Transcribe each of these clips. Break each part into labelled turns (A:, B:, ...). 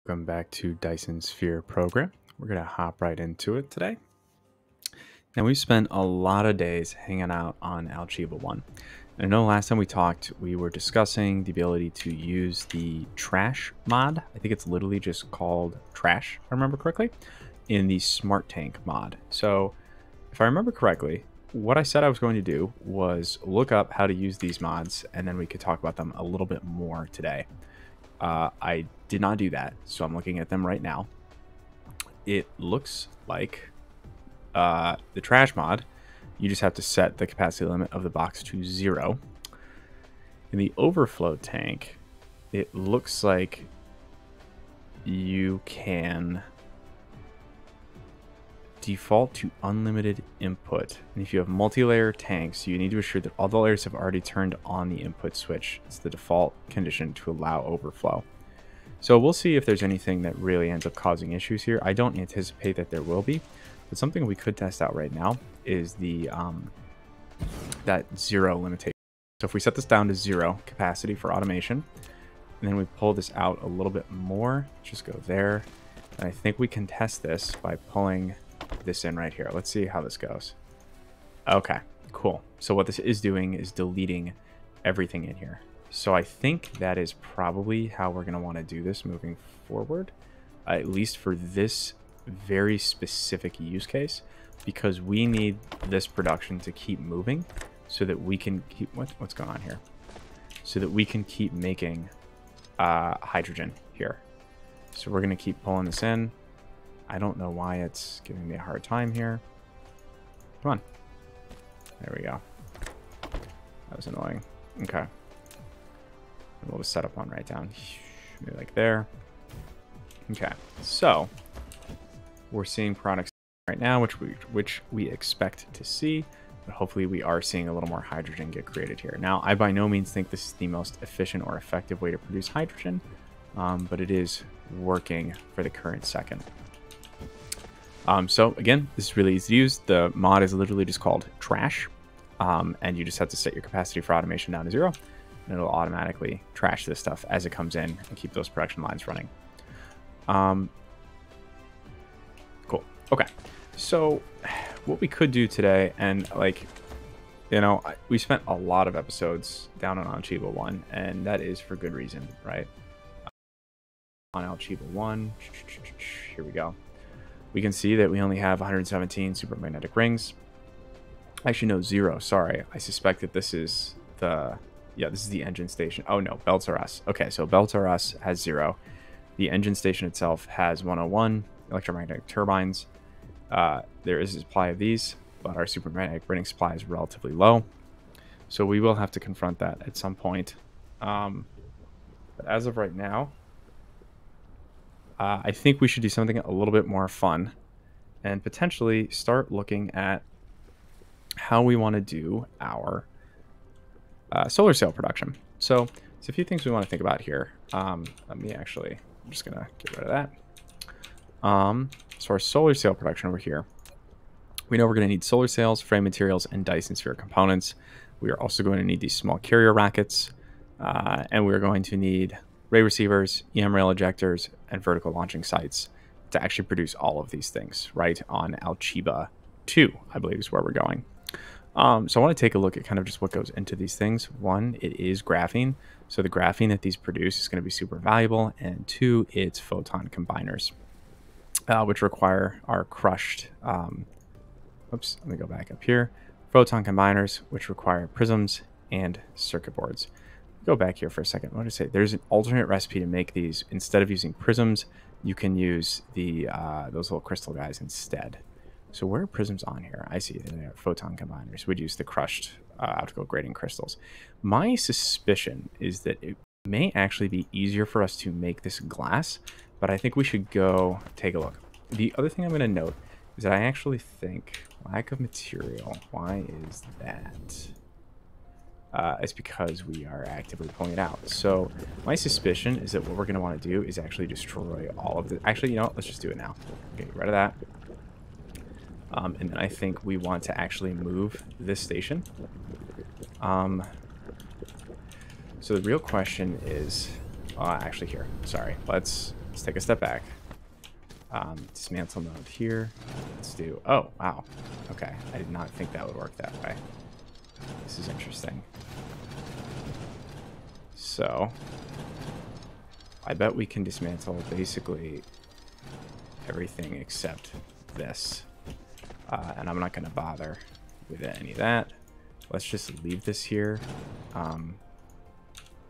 A: Welcome back to Dyson Sphere Program. We're going to hop right into it today. Now, we've spent a lot of days hanging out on Alchiba I. And I know last time we talked, we were discussing the ability to use the trash mod. I think it's literally just called trash, if I remember correctly, in the smart tank mod. So if I remember correctly, what I said I was going to do was look up how to use these mods, and then we could talk about them a little bit more today. I did not do that, so I'm looking at them right now. It looks like the trash mod, you just have to set the capacity limit of the box to 0. In the overflow tank, it looks like you can default to unlimited input. And if you have multi-layer tanks, you need to ensure that all the layers have already turned on the input switch. It's the default condition to allow overflow. So we'll see if there's anything that really ends up causing issues here. I don't anticipate that there will be, but something we could test out right now is the that 0 limitation. So if we set this down to 0 capacity for automation, and then we pull this out a little bit more, just go there. And I think we can test this by pulling this in right here. Let's see how this goes. Okay, cool. So what this is doing is deleting everything in here. So I think that is probably how we're going to want to do this moving forward, at least for this very specific use case, because we need this production to keep moving so that we can keep what's going on here, so that we can keep making hydrogen here. So we're going to keep pulling this in. I don't know why it's giving me a hard time here. Come on. There we go. That was annoying. Okay. We'll just set up one right down. Maybe like there. Okay. So we're seeing products right now, which we expect to see. But hopefully we are seeing a little more hydrogen get created here. Now, I by no means think this is the most efficient or effective way to produce hydrogen, but it is working for the current second. So again, this is really easy to use. The mod is literally just called trash, and you just have to set your capacity for automation down to 0, and it'll automatically trash this stuff as it comes in and keep those production lines running. Cool. Okay. So what we could do today, and like, you know, we spent a lot of episodes down on Alchiba I, and that is for good reason, right? On Alchiba I, here we go. We can see that we only have 117 supermagnetic rings. Actually, no, 0. Sorry. I suspect that this is the... Yeah, this is the engine station. Oh, no. Belts are us. Okay, so Belts are us has 0. The engine station itself has 101 electromagnetic turbines. There is a supply of these, but our supermagnetic rating supply is relatively low. So we will have to confront that at some point. But as of right now, I think we should do something a little bit more fun and potentially start looking at how we want to do our solar sail production. So there's a few things we want to think about here. I'm just going to get rid of that. So our solar sail production over here, we know we're going to need solar sails, frame materials, and Dyson Sphere components. We are also going to need these small carrier rockets, and we're going to need ray receivers, EM rail ejectors, and vertical launching sites to actually produce all of these things, right, on Alchiba II, I believe is where we're going. So I want to take a look at kind of just what goes into these things. One, it is graphene. So the graphene that these produce is going to be super valuable. And 2, it's photon combiners, which require our crushed, oops, let me go back up here. Photon combiners, which require prisms and circuit boards. Go back here for a second. What did I say? There's an alternate recipe to make these. Instead of using prisms, you can use the those little crystal guys instead. So where are prisms on here? I see they are photon combiners. We'd use the crushed optical grating crystals. My suspicion is that it may actually be easier for us to make this glass, but I think we should go take a look. The other thing I'm going to note is that I actually think lack of material. Why is that? It's because we are actively pulling it out. So my suspicion is that what we're going to want to do is actually destroy all of the... Actually, you know what? Let's just do it now. Okay, get rid of that. And then I think we want to actually move this station. So the real question is... actually here. Sorry. Let's let's take a step back. Dismantle node here. Let's do... Oh, wow. Okay. I did not think that would work that way. This is interesting. So, I bet we can dismantle basically everything except this. And I'm not going to bother with any of that. Let's just leave this here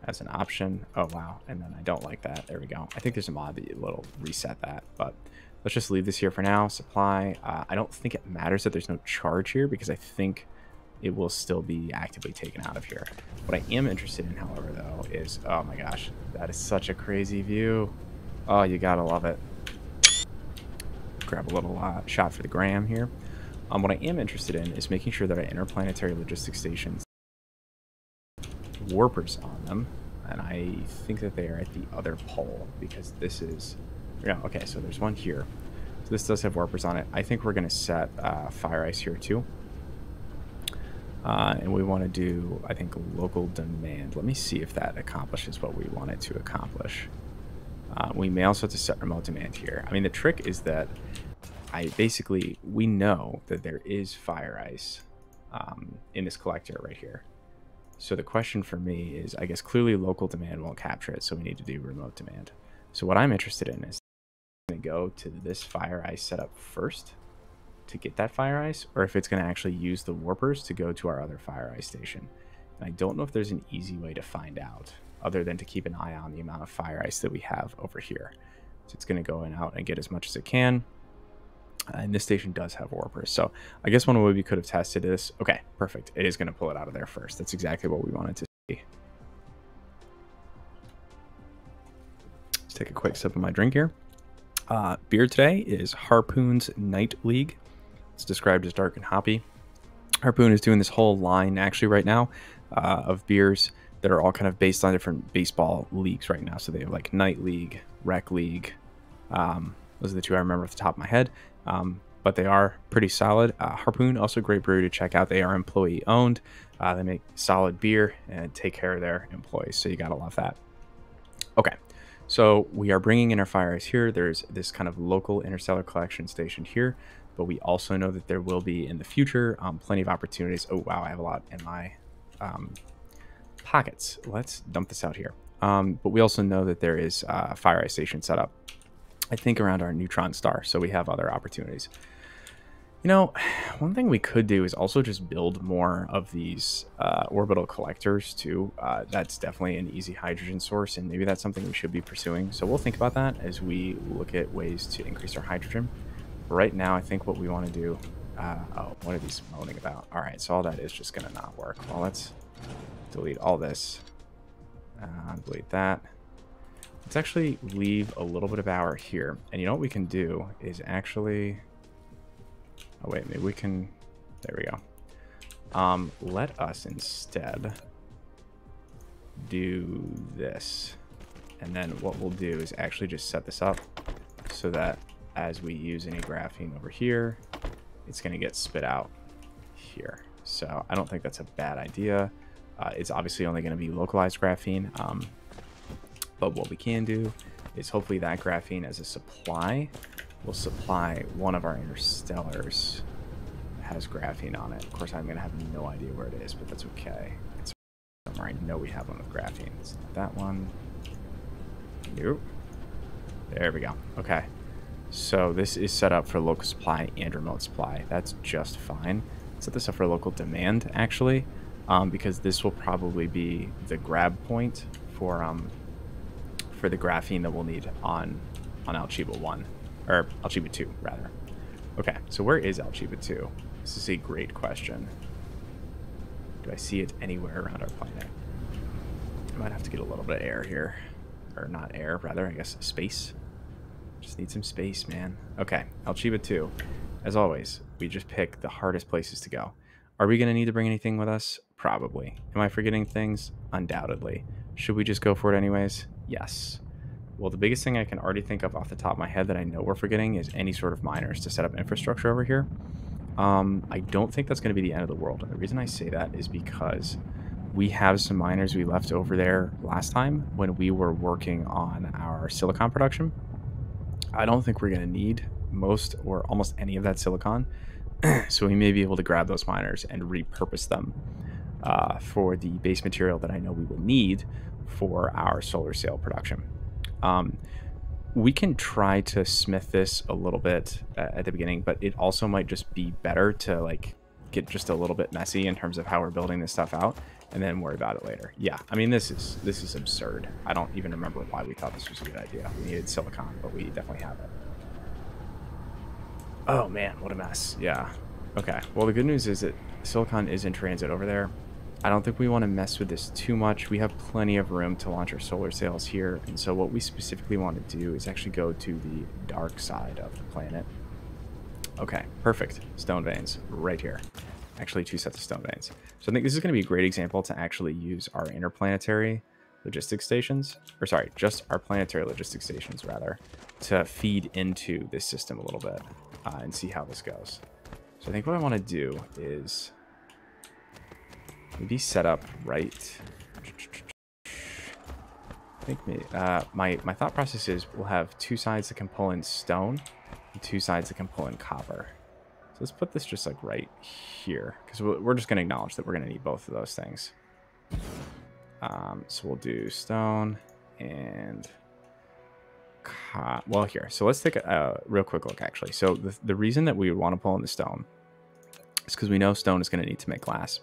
A: as an option. Oh, wow. And then I don't like that. There we go. I think there's a mod that will reset that, but let's just leave this here for now. Supply. I don't think it matters that there's no charge here because I think it will still be actively taken out of here. What I am interested in, however, though, is... Oh, my gosh. That is such a crazy view. Oh, you gotta love it. Grab a little shot for the gram here. What I am interested in is making sure that our interplanetary logistics stations warpers on them, and I think that they are at the other pole because this is... Yeah, okay, so there's one here. So this does have warpers on it. I think we're going to set fire ice here too. And we want to do, I think, local demand. Let me see if that accomplishes what we want it to accomplish. We may also have to set remote demand here. I mean, the trick is that we know that there is fire ice in this collector right here. So the question for me is, I guess clearly local demand won't capture it, so we need to do remote demand. So what I'm interested in is going to go to this fire ice setup first to get that fire ice, or if it's going to actually use the warpers to go to our other fire ice station. And I don't know if there's an easy way to find out other than to keep an eye on the amount of fire ice that we have over here. So it's going to go in out and get as much as it can. And this station does have warpers. So I guess one way we could have tested this. Okay, perfect. It is going to pull it out of there first. That's exactly what we wanted to see. Let's take a quick sip of my drink here. Beer today is Harpoon's Night League. It's described as dark and hoppy. Harpoon is doing this whole line actually right now of beers that are all kind of based on different baseball leagues right now. So they have like Night League, Rec League. Those are the two I remember off the top of my head. But they are pretty solid. Harpoon, also a great brewery to check out. They are employee owned. They make solid beer and take care of their employees. So you gotta love that. Okay, so we are bringing in our fire ice here. There's this kind of local interstellar collection station here, but we also know that there will be in the future plenty of opportunities. Oh wow, I have a lot in my pockets. Let's dump this out here. But we also know that there is a fire ice station set up, I think, around our neutron star. So we have other opportunities. You know, one thing we could do is also just build more of these orbital collectors too. That's definitely an easy hydrogen source, and maybe that's something we should be pursuing. So we'll think about that as we look at ways to increase our hydrogen. But right now, I think what we want to do... oh, what are these moaning about? All right, so all that is just going to not work. Well, let's delete all this. Delete that. Let's actually leave a little bit of power here. And you know what we can do is actually... Oh, wait, maybe we can... There we go. Let us instead do this. And then what we'll do is actually just set this up so that as we use any graphene over here, it's going to get spit out here. So I don't think that's a bad idea. It's obviously only going to be localized graphene. But what we can do is hopefully that graphene as a supply will supply one of our interstellars that has graphene on it. Of course, I'm going to have no idea where it is, but that's okay. It's somewhere I know we have one with graphene. It's not that one. Nope. There we go. Okay. So this is set up for local supply and remote supply. That's just fine. Set this up for local demand, actually, because this will probably be the grab point for the graphene that we'll need on Alchiba 1. Or Alchiba 2, rather. Okay, so where is Alchiba 2? This is a great question. Do I see it anywhere around our planet? I might have to get a little bit of air here. Or not air, rather, I guess space. Just need some space, man. Okay, Alchiba 2. As always, we just pick the hardest places to go. Are we going to need to bring anything with us? Probably. Am I forgetting things? Undoubtedly. Should we just go for it anyways? Yes. Well, the biggest thing I can already think of off the top of my head that I know we're forgetting is any sort of miners to set up infrastructure over here. I don't think that's going to be the end of the world. And the reason I say that is because we have some miners we left over there last time when we were working on our silicon production. I don't think we're going to need most or almost any of that silicon. So we may be able to grab those miners and repurpose them for the base material that I know we will need for our solar sail production. We can try to smith this a little bit at the beginning, but it also might just be better to like get just a little bit messy in terms of how we're building this stuff out and then worry about it later. Yeah, I mean, this is absurd. I don't even remember why we thought this was a good idea. We needed silicon, but we definitely have it. Oh man, what a mess. Yeah. Okay, well, the good news is that silicon is in transit over there. I don't think we want to mess with this too much. We have plenty of room to launch our solar sails here, and so what we specifically want to do is actually go to the dark side of the planet. Okay, perfect. Stone veins right here. Actually, 2 sets of stone veins. So I think this is going to be a great example to actually use our interplanetary logistics stations, or sorry, just our planetary logistics stations, rather, to feed into this system a little bit and see how this goes. So I think what I want to do is maybe set up right. I think maybe, my thought process is we'll have 2 sides that can pull in stone and 2 sides that can pull in copper. So let's put this just like right here because we're just going to acknowledge that we're going to need both of those things. So we'll do stone and well here. So let's take a real quick look actually. So the reason that we would want to pull in the stone is because we know stone is going to need to make glass.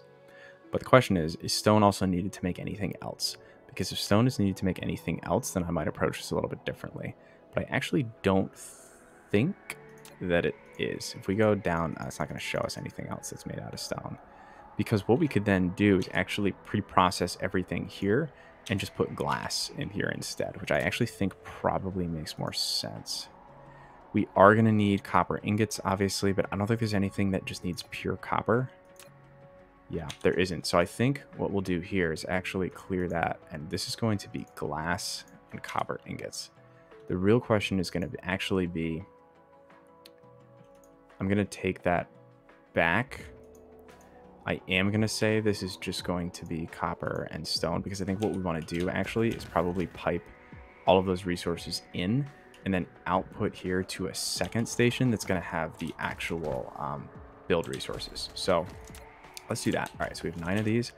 A: But the question is stone also needed to make anything else? Because if stone is needed to make anything else, then I might approach this a little bit differently. But I actually don't think that it is. If we go down, it's not going to show us anything else that's made out of stone. Because what we could then do is actually pre-process everything here and just put glass in here instead, which I actually think probably makes more sense. We are going to need copper ingots, obviously, but I don't think there's anything that just needs pure copper. Yeah, there isn't. So I think what we'll do here is actually clear that, and this is going to be glass and copper ingots. The real question is going to actually be, I'm going to take that back. I am going to say this is just going to be copper and stone, because I think what we want to do actually is probably pipe all of those resources in and then output here to a second station that's going to have the actual build resources. So let's do that. All right, so we have 9 of these.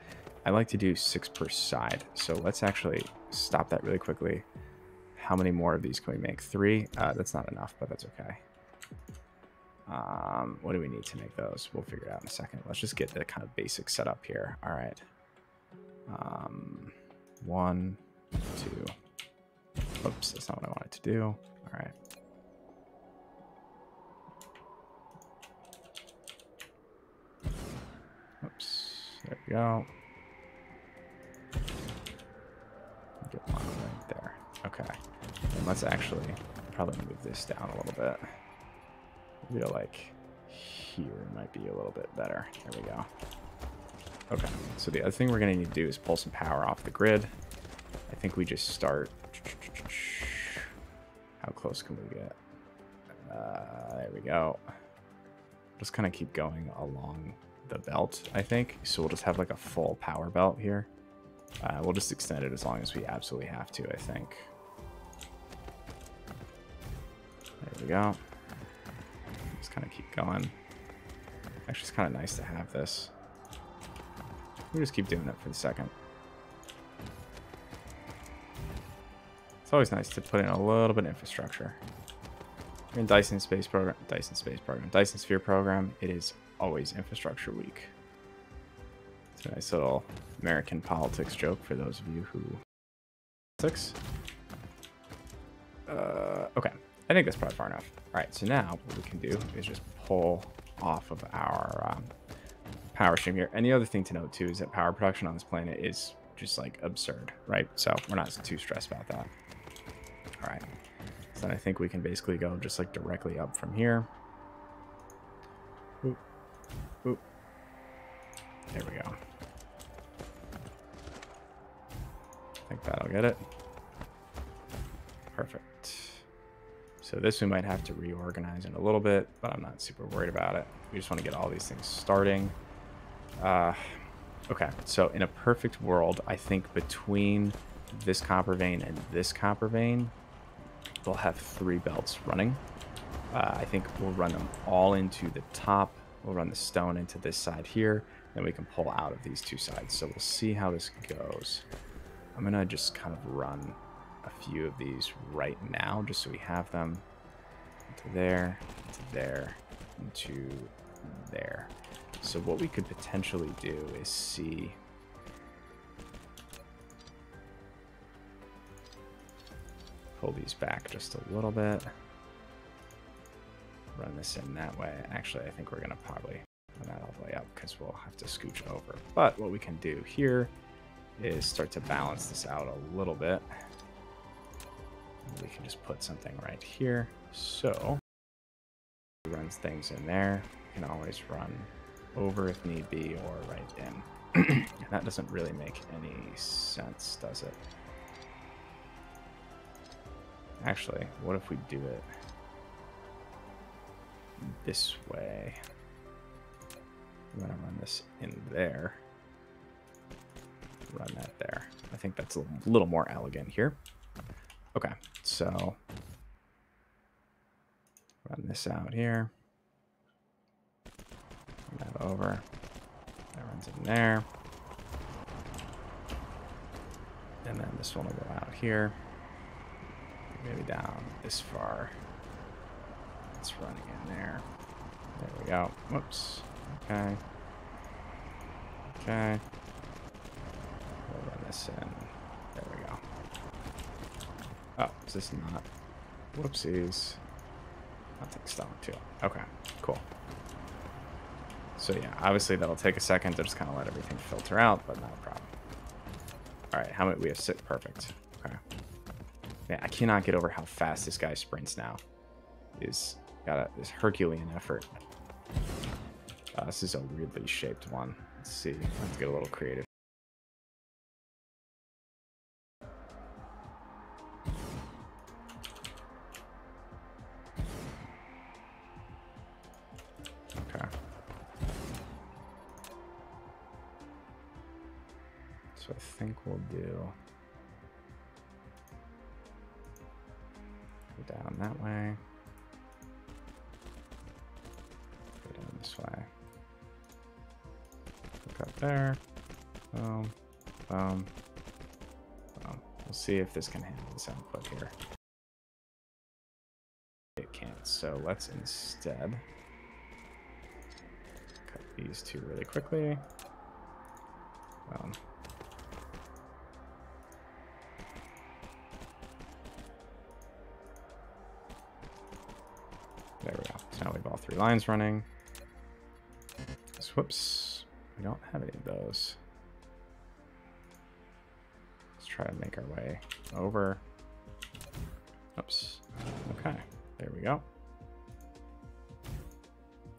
A: I like to do 6 per side. So let's actually stop that really quickly. How many more of these can we make? 3? That's not enough, but that's okay. What do we need to make those? We'll figure it out in a second. Let's just get the kind of basic setup here. All right. 1, 2. Oops, that's not what I wanted to do. All right. Oops, there we go. Get one right there. Okay. And let's actually probably move this down a little bit. Maybe to like here might be a little bit better. There we go. Okay, so the other thing we're going to need to do is pull some power off the grid. I think we just start. How close can we get? There we go. Just kind of keep going along the belt, I think. So we'll just have like a full power belt here. We'll just extend it as long as we absolutely have to, I think. There we go. Just kind of keep going. Actually, it's kind of nice to have this. We'll just keep doing it for the second. It's always nice to put in a little bit of infrastructure. We're in Dyson Sphere Program, Dyson Sphere Program. It is always infrastructure week. It's a nice little American politics joke for those of you who politics. Okay, I think that's probably far enough. All right, so now what we can do is just pull off of our power stream here. And the other thing to note too is that power production on this planet is just like absurd, right? So we're not too stressed about that. All right, so then I think we can basically go just like directly up from here. Oop. Oop. There we go. I think that'll get it. Perfect. So this we might have to reorganize in a little bit, but I'm not super worried about it. We just want to get all these things starting. Okay, so in a perfect world, I think between this copper vein and this copper vein, they'll have 3 belts running. I think we'll run them all into the top. We'll run the stone into this side here, and we can pull out of these 2 sides. So we'll see how this goes. I'm going to just kind of run a few of these right now, just so we have them into there, into there, into there. So what we could potentially do is see... pull these back just a little bit. Run this in that way. Actually, I think we're going to probably run that all the way up because we'll have to scooch over. But what we can do here is start to balance this out a little bit. We can just put something right here. So, runs things in there. We can always run over if need be or right in. That doesn't really make any sense, does it? Actually, what if we do it this way? I'm going to run this in there. Run that there. I think that's a little more elegant here. Okay, so run this out here. Run that over. That runs in there. And then this one will go out here. Maybe down this far. It's running in there. There we go. Whoops. Okay. Okay. We'll run this in. There we go. Oh, is this not? Whoopsies. I'll take stone too. Okay, cool. So yeah, obviously that'll take a second to just kind of let everything filter out, but not a problem. All right, how many we have? 6. Perfect. Okay. Yeah, I cannot get over how fast this guy sprints now. He's got this Herculean effort. This is a weirdly shaped one. Let's see. Let's get a little creative. Okay. So I think we'll do... go down that way. Go down this way. Look up there. Boom. Boom. Boom. We'll see if this can handle this output here. It can't. So let's instead cut these 2 really quickly. There we go. So now we have all 3 lines running. So, whoops. We don't have any of those. Let's try to make our way over. Oops. Okay. There we go.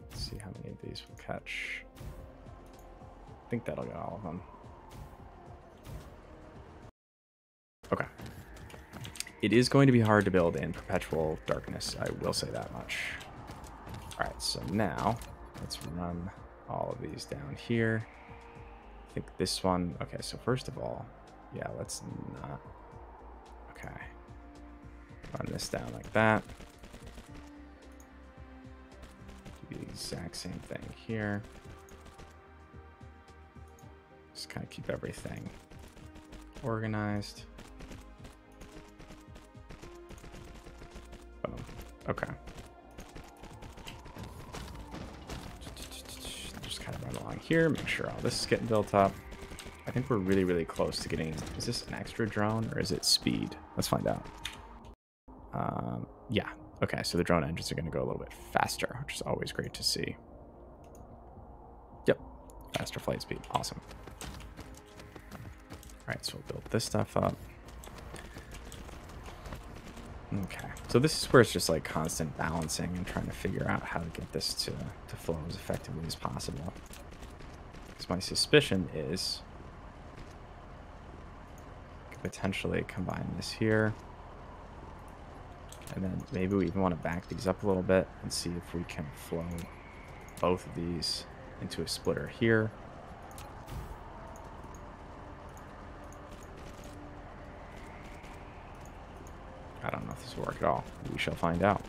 A: Let's see how many of these will catch. I think that'll get all of them. Okay. It is going to be hard to build in perpetual darkness, I will say that much. Alright, so now let's run all of these down here. I think this one... okay, so first of all, yeah, let's not... okay. Run this down like that. Do the exact same thing here. Just kind of keep everything organized. Okay. Just kind of run along here, make sure all this is getting built up. I think we're really, really close to getting... is this an extra drone or is it speed? Let's find out. Yeah. Okay, so the drone engines are going to go a little bit faster, which is always great to see. Yep. Faster flight speed. Awesome. All right, so we'll build this stuff up. Okay, so this is where it's just like constant balancing and trying to figure out how to get this to flow as effectively as possible. Because my suspicion is I could potentially combine this here. And then maybe we even want to back these up a little bit and see if we can flow both of these into a splitter here. I don't know if this will work at all. We shall find out.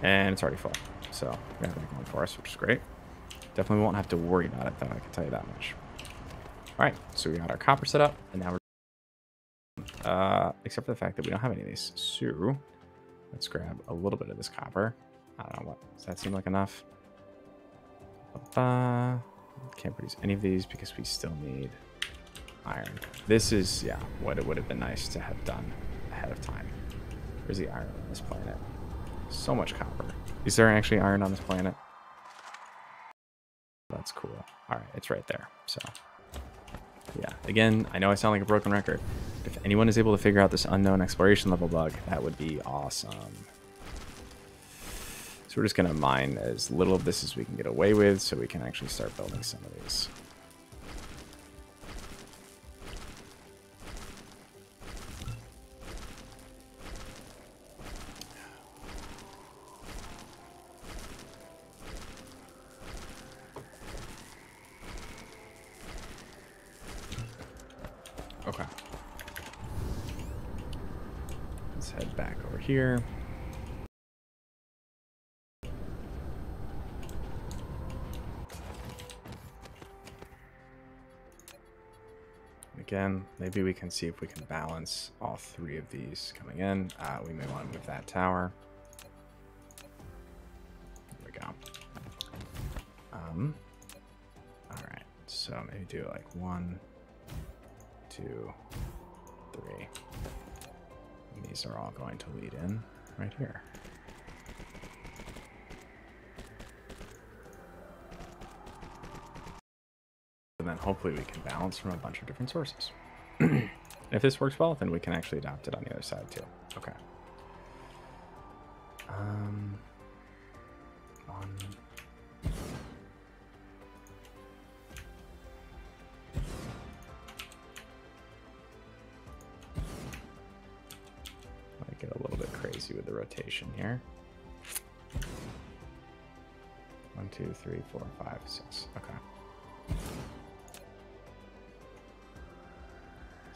A: And it's already full. So we have that going for us, which is great. Definitely won't have to worry about it, though, I can tell you that much. All right, so we got our copper set up, and now we're... except for the fact that we don't have any of these. So let's grab a little bit of this copper. I don't know what. Does that seem like enough? Can't produce any of these because we still need iron. This is, yeah, what it would have been nice to have done ahead of time. Where's the iron on this planet? So much copper. Is there actually iron on this planet? That's cool. All right, it's right there. So, yeah. Again, I know I sound like a broken record. If anyone is able to figure out this unknown exploration level bug, that would be awesome. So we're just going to mine as little of this as we can get away with so we can actually start building some of these. Okay. Let's head back over here. Again, maybe we can see if we can balance all three of these coming in. We may want to move that tower. There we go. All right, so maybe do like 1, 2, 3. And these are all going to lead in right here. And then hopefully we can balance from a bunch of different sources. If this works well, then we can actually adopt it on the other side too. Okay. Might get a little bit crazy with the rotation here. 1, 2, 3, 4, 5, 6. Okay.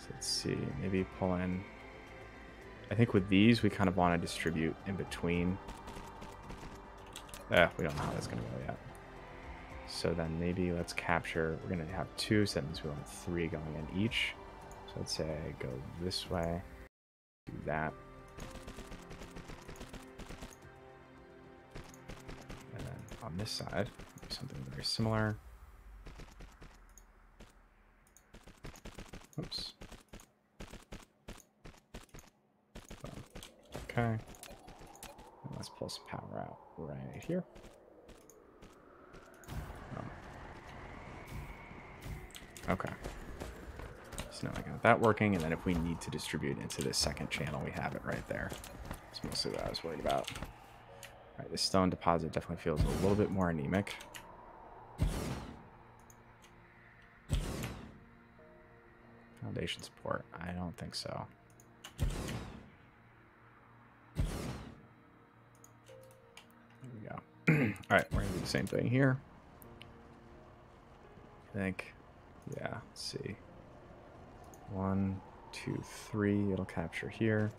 A: Let's see, maybe pull in. I think with these, we kind of want to distribute in between. We don't know how that's going to go yet. So then maybe let's capture. We're going to have 2, so that means we want 3 going in each. So let's say I go this way, do that. And then on this side, do something very similar. Oops. Okay. And let's pull some power out right here. Okay. So now I got that working, and then if we need to distribute into this second channel, we have it right there. That's mostly what I was worried about. All right, this stone deposit definitely feels a little bit more anemic. Foundation support. I don't think so. There we go. All right, we're going to do the same thing here. I think, yeah, let's see. 1, 2, 3, it'll capture here.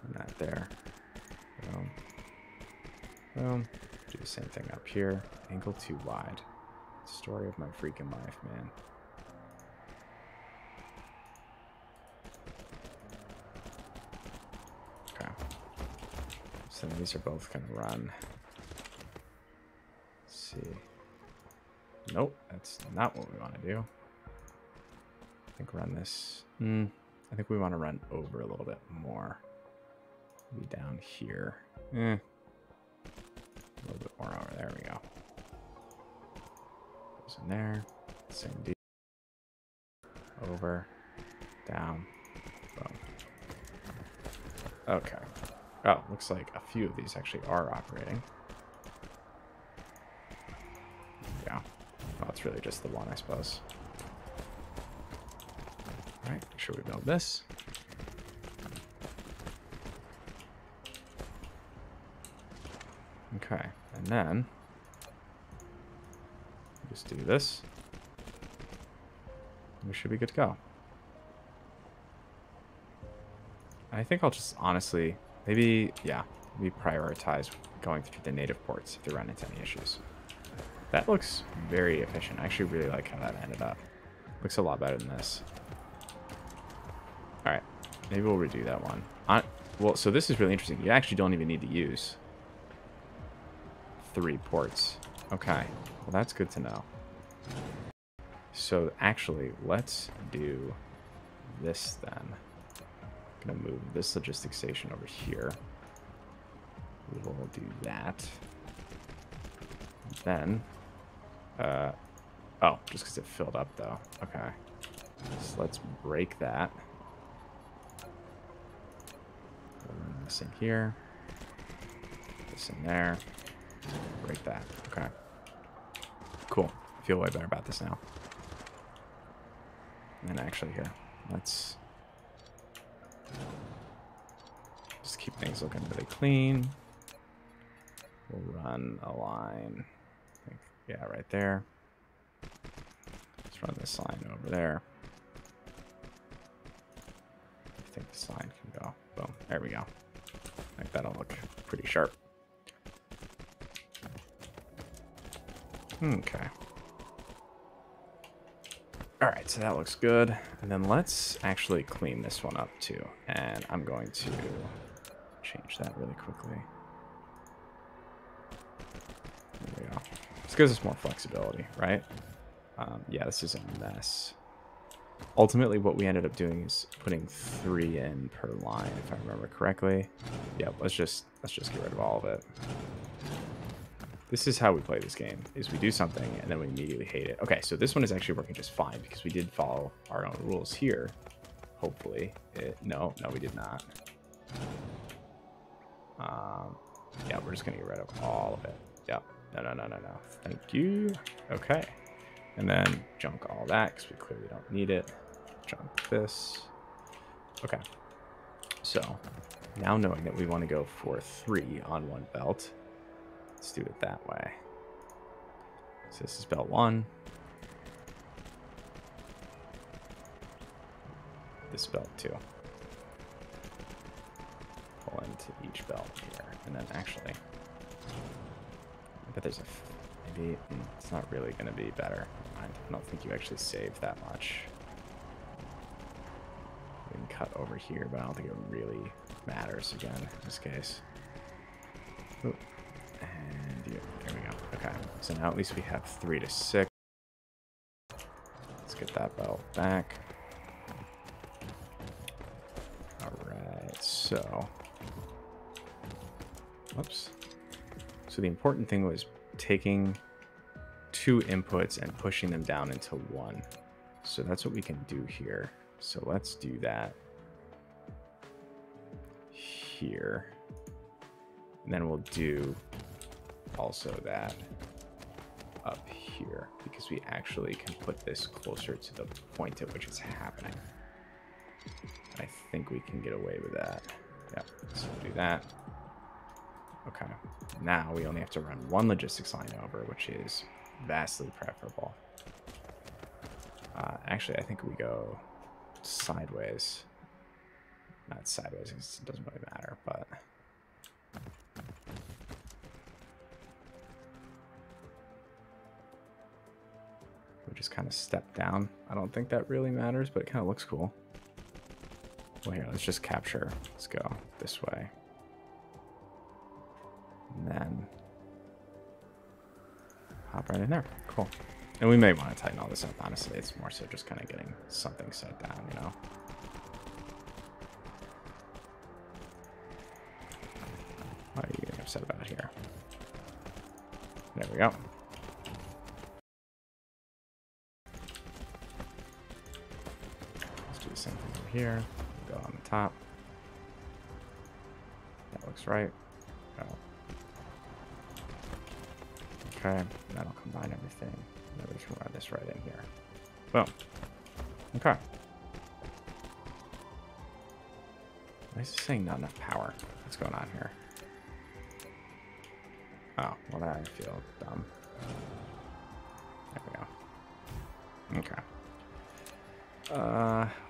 A: And that there. Boom. Boom. Do the same thing up here. Angle too wide. Story of my freaking life, man. Okay. So these are both going to run. Let's see. Nope, that's not what we want to do. I think run this. I think we want to run over a little bit more. Maybe down here. A little bit more over. There we go. Goes in there. Same deal. Over. Down. Boom. Okay. Oh, looks like a few of these actually are operating. Yeah. Well, it's really just the one, I suppose. All right, make sure we build this. Okay, and then just do this. We should be good to go. I think I'll just honestly, maybe, yeah, we prioritize going through the native ports if they run into any issues. That looks very efficient. I actually really like how that ended up. Looks a lot better than this. All right, maybe we'll redo that one. Well, so this is really interesting. You actually don't even need to use 3 ports. Okay, well, that's good to know. So actually, let's do this then. I'm going to move this logistics station over here. We will do that. Then, oh, just because it filled up though. Okay. So let's break that. Run this in here. This in there. Break that. Okay. Cool. I feel way better about this now. And then actually here, let's just keep things looking really clean. We'll run a line. I think, yeah, right there. Let's run this line over there. I think this line can go. Boom. There we go. I think that'll look pretty sharp. Okay. Alright, so that looks good. And then let's actually clean this one up too. And I'm going to change that really quickly. There we go. This gives us more flexibility, right? Yeah, this is a mess. Ultimately, what we ended up doing is putting 3 in per line, if I remember correctly. Yep, let's just get rid of all of it. This is how we play this game, is we do something and then we immediately hate it. Okay, so this one is actually working just fine because we did follow our own rules here. Hopefully. No, we did not. Yeah, we're just going to get rid of all of it. Yep. No. Thank you. Okay. And then junk all that because we clearly don't need it. Junk this. Okay. So now knowing that we want to go for 3 on one belt, let's do it that way. So this is belt 1. This is belt 2. Pull into each belt here. And then actually, I bet there's a... maybe it's not really going to be better. I don't think you actually save that much. We can cut over here, but I don't think it really matters again in this case. Ooh. And yeah, there we go. Okay, so now at least we have 3 to 6. Let's get that belt back. Alright, so... whoops. So the important thing was taking 2 inputs and pushing them down into 1. So that's what we can do here. So let's do that here. And then we'll do also that up here because we actually can put this closer to the point at which it's happening. I think we can get away with that. Yep, so we'll do that. Okay, now we only have to run 1 logistics line over, which is vastly preferable. Actually, I think we go sideways. Not sideways, because it doesn't really matter, but... we just kind of step down. I don't think that really matters, but it kind of looks cool. Well, here, let's just capture. Let's go this way. And then hop right in there. Cool. And we may want to tighten all this up, honestly. It's more so just kind of getting something set down, you know? What are you getting upset about here? There we go. Let's do the same thing over here. Go on the top. That looks right. Go. Okay, that'll combine everything. Then we can run this right in here. Boom. Okay. Why is it saying not enough power? What's going on here? Oh, well, that I feel dumb. There we go. Okay.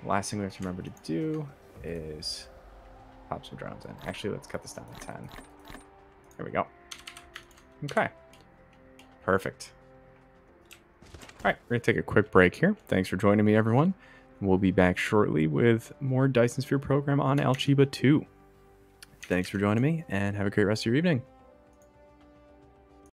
A: Last thing we have to remember to do is pop some drones in. Actually, let's cut this down to 10. There we go. Okay. Perfect. All right, we're going to take a quick break here. Thanks for joining me, everyone. We'll be back shortly with more Dyson Sphere Program on Alchiba II. Thanks for joining me, and have a great rest of your evening.